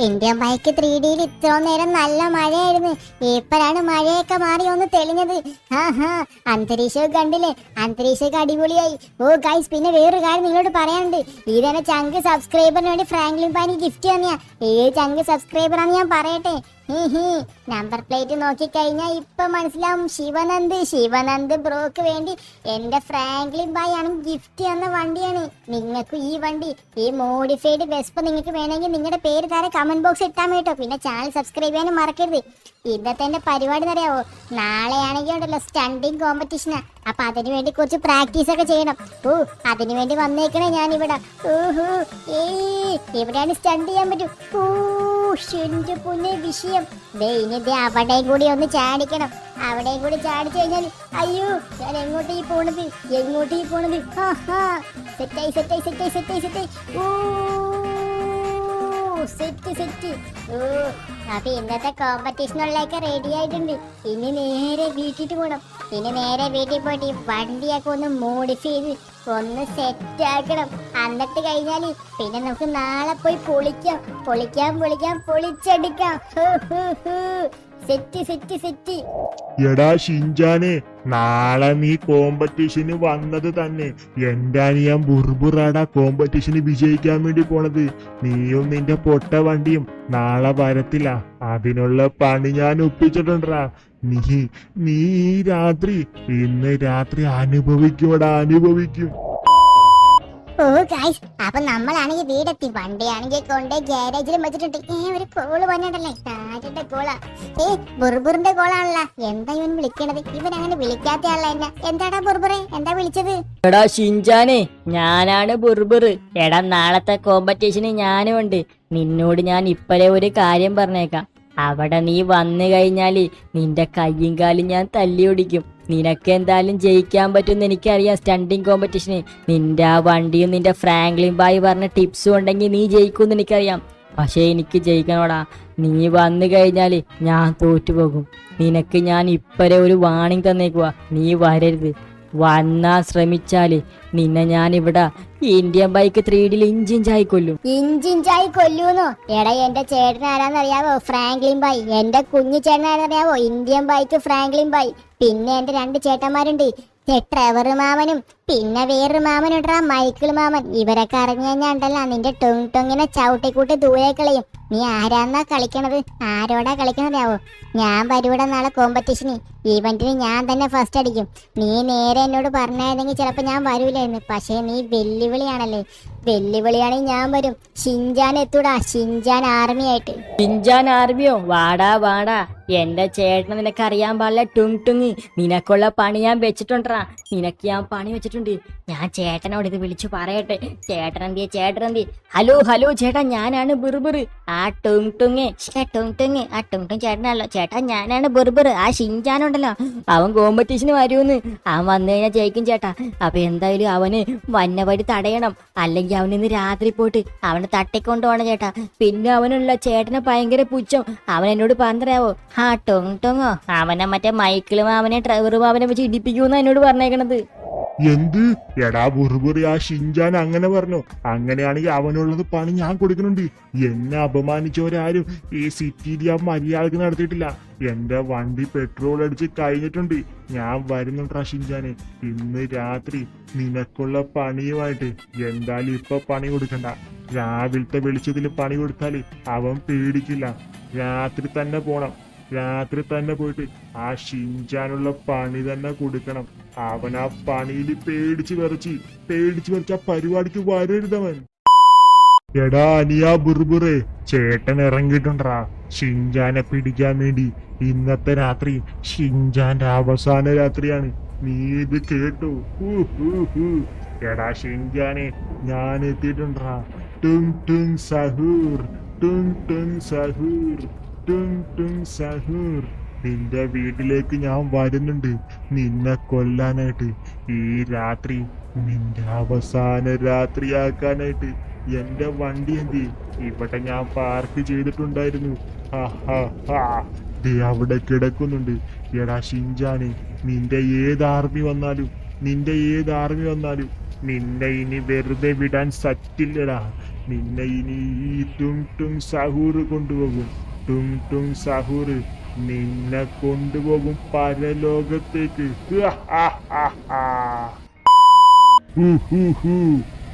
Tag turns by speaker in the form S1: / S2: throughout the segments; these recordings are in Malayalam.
S1: ഇന്ത്യൻ ബൈക്ക് 3Dയിൽ ഇത്ര നേരം നല്ല മഴയായിരുന്നു. ഇപ്പോഴാണ് മഴയൊക്കെ മാറി ഒന്ന് തെളിഞ്ഞത്. അന്തരീക്ഷമൊക്കെ കണ്ടില്ലേ? അന്തരീക്ഷമൊക്കെ അടിപൊളിയായി. ഓ ഗൈസ്, പിന്നെ വേറൊരു കാര്യം നിങ്ങളോട് പറയാനുണ്ട്. ഇതന്നെ ചങ്ക് സബ്സ്ക്രൈബറിന് വേണ്ടി ഫ്രാങ്ക്ലിൻ പാനി ഗിഫ്റ്റ് തന്നെയാ. ഏത് ചങ്ക് സബ്സ്ക്രൈബറാന്ന് ഞാൻ പറയട്ടെ. നമ്പർ പ്ലേറ്റ് നോക്കിക്കഴിഞ്ഞാൽ ഇപ്പൊ മനസ്സിലാവും. ശിവനന്ദ് ബ്രോക്ക് വേണ്ടി എന്റെ ഫ്രാങ്ക്ലിൻ ബായ് ആണ് ഗിഫ്റ്റ് തന്ന വണ്ടിയാണ്. നിങ്ങൾക്ക് ഈ വണ്ടി, ഈ മോഡിഫൈഡ് വെസ്പ നിങ്ങൾക്ക് വേണമെങ്കിൽ നിങ്ങളുടെ പേര് താരെ കമന്റ് ബോക്സ് ഇട്ടാൻ കേട്ടോ. പിന്നെ ചാനൽ സബ്സ്ക്രൈബ് ചെയ്യാനും മറക്കരുത്. ഇന്നത്തെ എന്റെ പരിപാടി അറിയാവോ? നാളെയാണെങ്കിൽ ഉണ്ടല്ലോ സ്റ്റണ്ടിങ് കോമ്പറ്റീഷനാ. അപ്പൊ അതിനു വേണ്ടി കുറച്ച് പ്രാക്ടീസ് ഒക്കെ ചെയ്യണം. അതിനു വേണ്ടി വന്നേക്കണേ ഞാൻ ഇവിടെ. എവിടെയാണ് സ്റ്റണ്ട് ചെയ്യാൻ പറ്റും? വിഷയം ഇനി അവിടെയും കൂടി ഒന്ന് ചാടിക്കണം. അവിടെയും കൂടി ചാടിച്ചു കഴിഞ്ഞാൽ അയ്യോ, ഞാൻ എങ്ങോട്ടീ പോണത്? സെറ്റായി. അപ്പൊ ഇന്നത്തെ കോമ്പറ്റീഷനുള്ളതൊക്കെ റെഡി ആയിട്ടുണ്ട്. ഇനി നേരെ വീട്ടിൽ പോകണം. വീട്ടിൽ പോയിട്ട് ഈ വണ്ടിയൊക്കെ ഒന്ന് മോഡിഫൈ ചെയ്ത് ഒന്ന് സെറ്റ് ആക്കണം. എന്നിട്ട് കഴിഞ്ഞാല് പിന്നെ നമുക്ക് നാളെ പോയി പൊളിച്ചെടുക്കാം. സെറ്റ്.
S2: എടാ ഷിൻജാനെ, നാളെ നീ കോമ്പറ്റീഷന് വന്നത് തന്നെ എന്റെ അനിയൻ ബുർബുറാടാ കോമ്പറ്റീഷന് വിജയിക്കാൻ വേണ്ടി പോണത്. നീയും നിന്റെ പൊട്ട വണ്ടിയും നാളെ വരത്തില്ല. അതിനുള്ള പണി ഞാൻ ഒപ്പിച്ചിട്ടുണ്ടാ. നീ ഇന്ന് രാത്രി അനുഭവിക്കും.
S1: ഓ ഗൈസ്, അപ്പൊ നമ്മളാണെങ്കിൽ വീടെത്തി. വണ്ടിയാണെങ്കിൽ കൊണ്ട് ഗ്യാരേജിലും വെച്ചിട്ടുണ്ട്. ഒരു കോള് വന്നിട്ടല്ലേ? ആരുടെ കോളാ? ബുർബുറിന്റെ കോളാണല്ലോ. എന്താ ഇവൻ വിളിക്കണത്? ഇവൻ അങ്ങനെ വിളിക്കാത്ത ആളല്ല. എന്താടാ ബുർബുറെ, എന്താ വിളിച്ചത്?
S3: എടാ ഷിൻജാനെ, ഞാനാണ് ബുർബുർ. എടാ, നാളത്തെ കോമ്പറ്റീഷന് ഞാനും ഉണ്ട്. നിന്നോട് ഞാൻ ഇപ്പഴേ ഒരു കാര്യം പറഞ്ഞേക്കാം. അവിടെ നീ വന്നു കഴിഞ്ഞാല് നിന്റെ കയ്യും കാലും ഞാൻ തല്ലി ഓടിക്കും. നിനക്ക് എന്തായാലും ജയിക്കാൻ പറ്റുമെന്ന് എനിക്കറിയാം. സ്റ്റണ്ടിങ് കോമ്പറ്റീഷന് നിന്റെ ആ വണ്ടിയും നിന്റെ ഫ്രാങ്ക്ലിൻ ബായ് പറഞ്ഞ ടിപ്സും ഉണ്ടെങ്കിൽ നീ ജയിക്കുമെന്ന് എനിക്കറിയാം. പക്ഷേ എനിക്ക് ജയിക്കണോടാ. നീ വന്നു കഴിഞ്ഞാല് ഞാൻ തോറ്റുപോകും. നിനക്ക് ഞാൻ ഇപ്പഴേ ഒരു വാണിംഗ് തന്നേക്കുവാ. നീ വരരുത്. വന്നാ ശ്രമിച്ചാല് നിന്നെ ഞാൻ ഇവിടെ ഇന്ത്യൻ ബൈക്ക് 3Dയിൽ ഇഞ്ചിഞ്ചായി
S1: കൊല്ലൂന്നോ? എടാ, എന്റെ ചേട്ടൻ ആരാന്നറിയാവോ? Franklin bye. എന്റെ കുഞ്ഞു ചേട്ടൻ ആരാന്നറിയാവോ? ഇന്ത്യൻ ബൈക്ക് ഫ്രാങ്ക്ലിൻ ബായ്. പിന്നെ എന്റെ 2 ചേട്ടന്മാരുണ്ട്. ട്രെവർ മാമനും പിന്നെ വേറൊരു മാമനുണ്ടാ, മൈക്കിൾ മാമൻ. ഇവരൊക്കെ അറിഞ്ഞു കഴിഞ്ഞാൽ ഉണ്ടല്ലോ നിന്റെ ടൊങ്ങിനെ ചവിട്ടിക്കൂട്ടി ദൂരെ കളയും. നീ ആരാന്നാ കളിക്കണത്? ആരോടാ കളിക്കണതാവോ? ഞാൻ വരൂടെ നാളെ കോമ്പറ്റീഷന്. ഈവന്റിന് ഞാൻ തന്നെ ഫസ്റ്റ് അടിക്കും. നീ നേരെ എന്നോട് പറഞ്ഞായിരുന്നെങ്കിൽ ചിലപ്പോ ഞാൻ വരൂലായിരുന്നു. പക്ഷേ നീ വെല്ലുവിളിയാണെങ്കിൽ ഞാൻ വരും. ഷിൻജാൻ എത്തൂടാ, ഷിൻജാൻ ആർമി ആയിട്ട്.
S3: ഷിൻജാൻ ആർമിയോ? വാടാ. എന്റെ ചേട്ടനെ നിനക്ക് അറിയാൻ പാടില്ല. ടുങ് നിനക്കുള്ള പണി ഞാൻ വെച്ചിട്ടുണ്ടാ. നിനക്ക് ഞാൻ പണി വെച്ചിട്ടുണ്ട്. ഞാൻ ചേട്ടനോട് ഇത് വിളിച്ചു പറയട്ടെ. ചേട്ടനെന്തി? ഹലോ ചേട്ടാ, ഞാനാണ് ബുർബുർ. ആ ടുങ് ചേട്ടനല്ലോ. ചേട്ടാ, ഞാനാണ് ബുർബുർ. ആ ഷിൻജാനുണ്ടല്ലോ, അവൻ കോമ്പറ്റീഷന് വരുമെന്ന്. അവൻ വന്നു കഴിഞ്ഞാൽ ജയിക്കും ചേട്ടാ. അപ്പൊ എന്തായാലും അവന് വന്ന വഴി തടയണം. അല്ലെങ്കിൽ അവനിന്ന് രാത്രി പോയിട്ട് അവനെ തട്ടിക്കൊണ്ടുപോകണം ചേട്ടാ. പിന്നെ അവനുള്ള ചേട്ടനെ ഭയങ്കര പുച്ഛം. അവൻ എന്നോട് പറഞ്ഞറിയാവോ? ആ ടൊങ്ങോ അവനെ മറ്റേ മൈക്കിളും അവനെ ട്രെവറും അവനെ വെച്ച് ഇടിപ്പിക്കൂന്നാ എന്നോട് പറഞ്ഞേക്കണത്.
S2: എന്ത്? എടാ ബുർബുറി, ആ ഷിൻജാൻ അങ്ങനെ പറഞ്ഞു. അങ്ങനെയാണെങ്കിൽ അവനുള്ളത് പണി ഞാൻ കൊടുക്കുന്നുണ്ട്. എന്നെ അപമാനിച്ചവരാരും ഈ സിറ്റിയിൽ ഞാൻ മര്യാദക്ക് നടത്തിയിട്ടില്ല. എന്റെ വണ്ടി പെട്രോൾ അടിച്ച് കഴിഞ്ഞിട്ടുണ്ട്. ഞാൻ വരുന്നുണ്ടാ ഷിൻജാനെ. ഇന്ന് രാത്രി നിനക്കുള്ള പണിയുമായിട്ട്. എന്തായാലും ഇപ്പൊ പണി കൊടുക്കണ്ട. രാവിലത്തെ വെളിച്ചത്തിൽ പണി കൊടുത്താല് അവൻ പേടിക്കില്ല. രാത്രി തന്നെ പോണം. രാത്രി തന്നെ പോയിട്ട് ആ ഷിൻജാനുള്ള പണി തന്നെ കൊടുക്കണം. അവൻ ആ പണിയിൽ പേടിച്ച് വിറച്ച് ആ പരിപാടിക്ക് വരരുതവൻ. എടാ അനിയാ ബുർബുറേ, ചേട്ടൻ ഇറങ്ങിയിട്ടുണ്ടാ ഷിൻജാനെ പിടിക്കാൻ വേണ്ടി. ഇന്നത്തെ രാത്രി ഷിൻജാന്റെ അവസാന രാത്രിയാണ്. നീ ഇത് കേട്ടു? എടാ ഷിൻജാനെ, ഞാൻ എത്തിയിട്ടുണ്ടാ. ടുങ് സഹൂർ. നിന്റെ വീട്ടിലേക്ക് ഞാൻ വരുന്നുണ്ട് നിന്നെ കൊല്ലാനായിട്ട്. ഈ രാത്രി നിന്റെ അവസാന രാത്രിയാക്കാനായിട്ട്. എന്റെ വണ്ടി എന്തി ഇവിടെ ഞാൻ പാർക്ക് ചെയ്തിട്ടുണ്ടായിരുന്നു. അവിടെ കിടക്കുന്നുണ്ട്. എടാ ഷിൻജാനെ, നിന്റെ ഏത് ആർമി വന്നാലും നിന്നെ ഇനി വെറുതെ വിടാൻ സറ്റില്ലടാ. നിന്നെ ഇനി ഈ ടും ടും സഹൂറ് കൊണ്ടുപോകും. ടും ടും സഹൂറ് നിന്നെ കൊണ്ടുപോകും പരലോകത്തേക്ക്.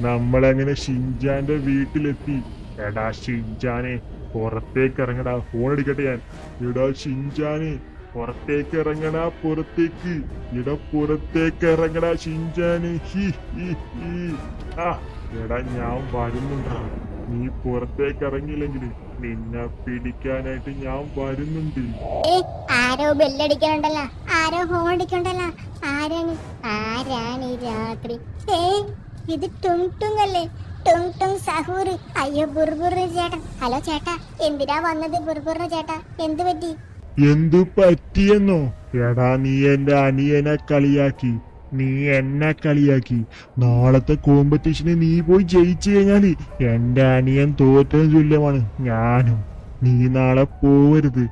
S2: നമ്മളങ്ങനെ ഷിൻജാന്റെ വീട്ടിലെത്തി. എടാ ഷിൻജാനെ പുറത്തേക്ക് ഇറങ്ങടാ. ഫോൺ അടിക്കട്ടെ ഞാൻ. എടാ ഷിൻജാനെ പുറത്തേക്ക് ഇറങ്ങടാ, പുറത്തേക്ക്. എടാ പുറത്തേക്ക് ഇറങ്ങടാ ഷിൻജാനെ. എടാ ഞാൻ വരുന്നുണ്ടാ. നീ പുറത്തേക്ക് ഇറങ്ങിയില്ലെങ്കിൽ നിന്നെ പിടിക്കാനായിട്ട് ഞാൻ വരുന്നുണ്ട്.
S1: ആരോ ബെല്ലടിക്കണ്ടല്ലോ, ആരോ ഹോൺ അടിക്കണ്ടല്ലോ. ആരാണ് ഈ രാത്രി? ഇത് ടും ടുങ് അല്ലേ? ടും ടുങ് സഹൂർ. അയ്യോ ബുർബുറിന് ചേട്ടൻ. ഹലോ ചേട്ടാ, എന്തിനാ വന്നത് ബുർബുറിന് ചേട്ടാ? എന്തു പറ്റി?
S2: എന്തു പറ്റിയെന്നോ? എടാ നീ എന്റെ അനിയനെ കളിയാക്കി, നീ എന്നെ കളിയാക്കി. നാളത്തെ കോമ്പറ്റീഷന് നീ പോയി ജയിച്ചു കഴിഞ്ഞാല് എന്റെ അനിയൻ തോറ്റതിന് തുല്യമാണ് ഞാനും. നീ നാളെ പോവരുത്,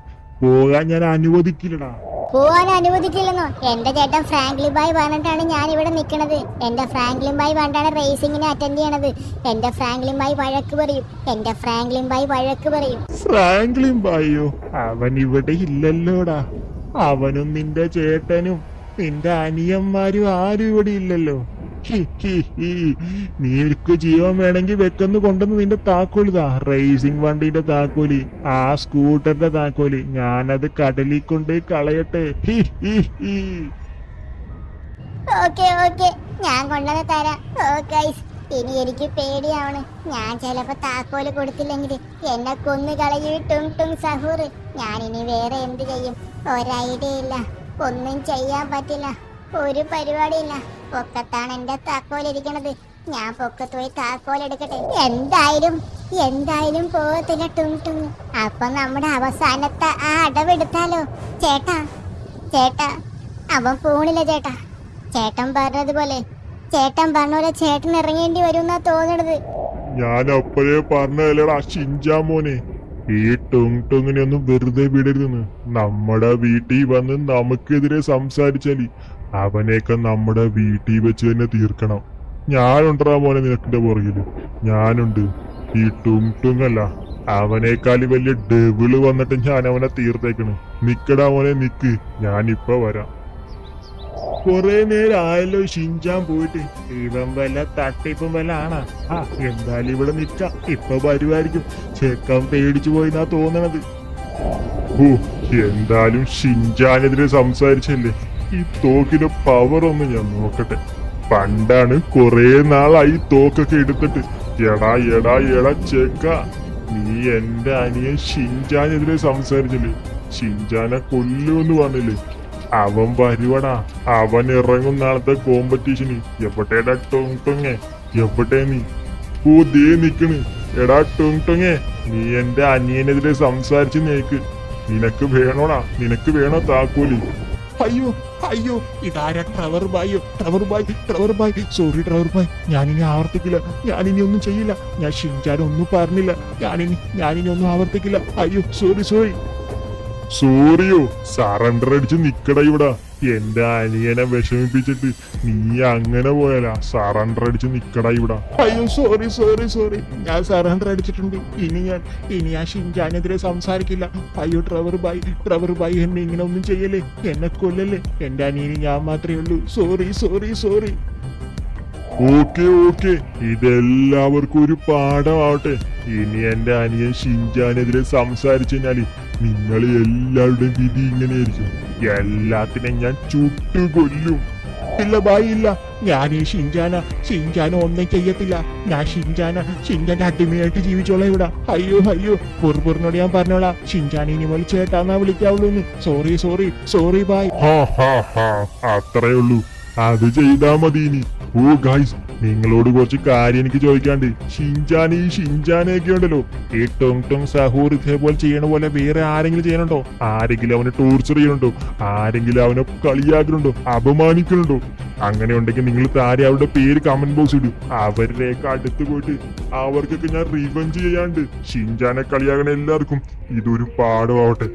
S2: പോകാൻ ഞാൻ അനുവദിക്കില്ലടാ.
S1: പോവാൻ അനുവദിക്കില്ലെന്നോ? എന്റെ ചേട്ടൻ ഫ്രാങ്ക്ലിൻ ബായ് പറഞ്ഞിട്ടാണ് ഞാൻ ഇവിടെ നിൽക്കുന്നത്. എന്റെ ഫ്രാങ്ക്ലിൻ ബായ് പറഞ്ഞിട്ടാണ് റേസിംഗിന് അറ്റൻഡ് ചെയ്യണത്. എന്റെ ഫ്രാങ്ക്ലിൻ ബായ് വഴക്ക് പറയും.
S2: ഫ്രാങ്ക്ലിൻ ബായോ? അവൻ ഇവിടെ ഇല്ലല്ലോടാ. അവനും നിന്റെ ചേട്ടനും നിന്റെ അനിയന്മാരും ആരും ഇവിടെ ഇല്ലല്ലോ. നീക്ക് ജീവൻ വേണമെങ്കിൽ വെക്കൊന്ന് കൊണ്ടുവന്ന് നിന്റെ താക്കോലിതാ. റേസിംഗ് വണ്ടിയുടെ താക്കോലി, ആ സ്കൂട്ടറിന്റെ താക്കോലി. ഞാനത് കടലിൽ കൊണ്ട് കളയട്ടെ.
S1: ഓക്കെ ഞാൻ കൊണ്ടുവന്ന് തരാം. ഇനി എനിക്ക് പേടിയാവണ്. ഞാൻ ചിലപ്പോ താക്കോല് കൊടുത്തില്ലെങ്കിൽ എന്നെ കൊന്നു കളയും ടും ടും സഹൂർ. ഞാൻ ഇനി വേറെ എന്ത് ചെയ്യും? ഒരൈഡിയ ഇല്ല, ഒന്നും ചെയ്യാൻ പറ്റില്ല, ഒരു പരിപാടിയില്ല. പൊക്കത്താണ് എന്റെ താക്കോലിരിക്കണത്. ഞാൻ പൊക്കത്ത് പോയി താക്കോൽ എടുക്കട്ടെ. എന്തായാലും പോകത്തില്ല ടും ടും. അപ്പൊ നമ്മുടെ അവസാനത്തെ ആ അടവെടുത്താലോ? ചേട്ടാ അവൻ പോണില്ല ചേട്ടാ. ചേട്ടൻ പറഞ്ഞ പോലെ ചേട്ടൻ ഇറങ്ങേണ്ടി വരുമെന്നാ തോന്നണത്.
S2: ഞാൻ അപ്പോഴേ പറഞ്ഞല്ലേടാ ഷിൻജാ മോനെ, ഈ ടുങ് ടുങ്ങിനെ ഒന്നും വെറുതെ വിടരുതെന്ന്. നമ്മുടെ വീട്ടിൽ വന്ന് നമുക്കെതിരെ സംസാരിച്ചാല് അവനെയൊക്കെ നമ്മുടെ വീട്ടിൽ വെച്ച് തന്നെ തീർക്കണം. ഞാനുണ്ടാ മോനെ നിനക്കിന്റെ പുറകില്, ഞാനുണ്ട്. ഈ ടുങ് ടുങ് അല്ല, അവനേക്കാളി വലിയ ഡെവിള് വന്നിട്ട് ഞാൻ അവനെ തീർത്തേക്കണ്. നിക്കടാ മോനെ നിക്ക്, ഞാനിപ്പ വരാം. കൊറേ നേരം ആയല്ലോ ഷിൻജാൻ പോയിട്ട്. ഇവൻ വല്ല തട്ടിപ്പും വല്ല ആണാ? എന്തായാലും ഇവിടെ നിക്കാം, ഇപ്പൊ വരുമായിരിക്കും. ചെക്കൻ പേടിച്ചു പോയിന്നാ തോന്നണത്. എന്തായാലും ഷിൻജാനെതിരെ സംസാരിച്ചല്ലേ, ഈ തോക്കിന്റെ പവർ ഒന്ന് ഞാൻ നോക്കട്ടെ. പണ്ടാണ് കൊറേ നാളായി തോക്കൊക്കെ എടുത്തിട്ട്. എടാ ചെക്ക, നീ എന്റെ അനിയൻ ഷിൻജാനെതിരെ സംസാരിച്ചില്ലേ? ഷിൻജാനെ കൊല്ലുമെന്ന് പറഞ്ഞില്ലേ? അവൻ വരുവടാ, അവൻ ഇറങ്ങും നാളത്തെ കോമ്പറ്റീഷന്. എവിടെടാ ടൊങ് ടൊങ്ങെ? എവിടെ നീ? ദേ നിക്കണ്. എടാ ടൊങ് ടൊങ്ങെ, നീ എന്റെ അനിയനെതിരെ സംസാരിച്ച് നേക്ക്. നിനക്ക് വേണോ താക്കോലി? അയ്യോ ഇതാരാ? ട്രവർ ബായ്. സോറി ട്രവർ ബായ്, ഞാനിനി ആവർത്തിക്കില്ല. ഞാനിനി ഒന്നും ചെയ്യില്ല. ഞാൻ ഷിൻജാൻ ഒന്നും പറഞ്ഞില്ല. ഞാനിനി ഒന്നും ആവർത്തിക്കില്ല. അയ്യോ സോറി. സോറിയോ? സറണ്ടർ അടിച്ച് നിക്കട ഇവിടെ. എന്റെ അനിയനെ വിഷമിപ്പിച്ചിട്ട് നീ അങ്ങനെ പോയാലാ? സറണ്ടർ അടിച്ച് നിക്കട ഇവിടെ. അയ്യോ സോറി, ഞാൻ സറണ്ടർ അടിച്ചിട്ടുണ്ട്. ഇനി ഞാൻ ഷിൻജാനെതിരെ സംസാരിക്കില്ല. അയ്യോ ട്രവർ ബായ് എന്നെ ഇങ്ങനെ ഒന്നും ചെയ്യല്ലേ, എന്നെ കൊല്ലല്ലേ. എന്റെ അനിയന് ഞാൻ മാത്രമേ ഉള്ളൂ. സോറി. ഓക്കെ, ഇതെല്ലാവർക്കും ഒരു പാഠമാവട്ടെ. ഇനി എന്റെ അനിയൻ ഷിൻജാനെതിരെ സംസാരിച്ചു കഴിഞ്ഞാല് നിങ്ങൾ എല്ലാവരുടെയും വിധി ഇങ്ങനെയായിരിക്കും. എല്ലാത്തിനും ഞാൻ ചുട്ടുകൊല്ലും. ഇല്ല ബായ്, ഇല്ല. ഞാൻ ഈ ഷിൻജാന ഒന്നും ചെയ്യത്തില്ല. ഞാൻ ഷിൻജാന്റെ അടിമയായിട്ട് ജീവിച്ചോളാം ഇവിടെ. അയ്യോ പൊറുപൊറിനോട് ഞാൻ പറഞ്ഞോളാം, ഷിൻജാൻ ഇനി മുതൽ ചേട്ടാന്നാ വിളിക്കാവുള്ളൂ എന്ന്. സോറി ബായ്. അത്രേ ഉള്ളൂ, അത് ചെയ്താ മതി. ഇനി ഗൈസ്, നിങ്ങളോട് കുറച്ച് കാര്യം എനിക്ക് ചോദിക്കാണ്ട്. ഷിൻജാനെയൊക്കെ ഉണ്ടല്ലോ, ഈ ടൊങ് ടൊങ് സഹൂർ ഇതേപോലെ ചെയ്യണ പോലെ വേറെ ആരെങ്കിലും ചെയ്യണുണ്ടോ? ആരെങ്കിലും അവനെ ടോർച്ചർ ചെയ്യണുണ്ടോ? ആരെങ്കിലും അവനെ കളിയാക്കുന്നുണ്ടോ? അപമാനിക്കുന്നുണ്ടോ? അങ്ങനെ ഉണ്ടെങ്കിൽ നിങ്ങൾ താരെ അവരുടെ പേര് കമന്റ് ബോക്സ് ഇടും. അവരുടെയൊക്കെ അടുത്ത് പോയിട്ട് അവർക്കൊക്കെ ഞാൻ റിവെഞ്ച് ചെയ്യാണ്ട്. ഷിൻജാനെ കളിയാക്കണ എല്ലാവർക്കും ഇതൊരു പാഠമാവട്ടെ.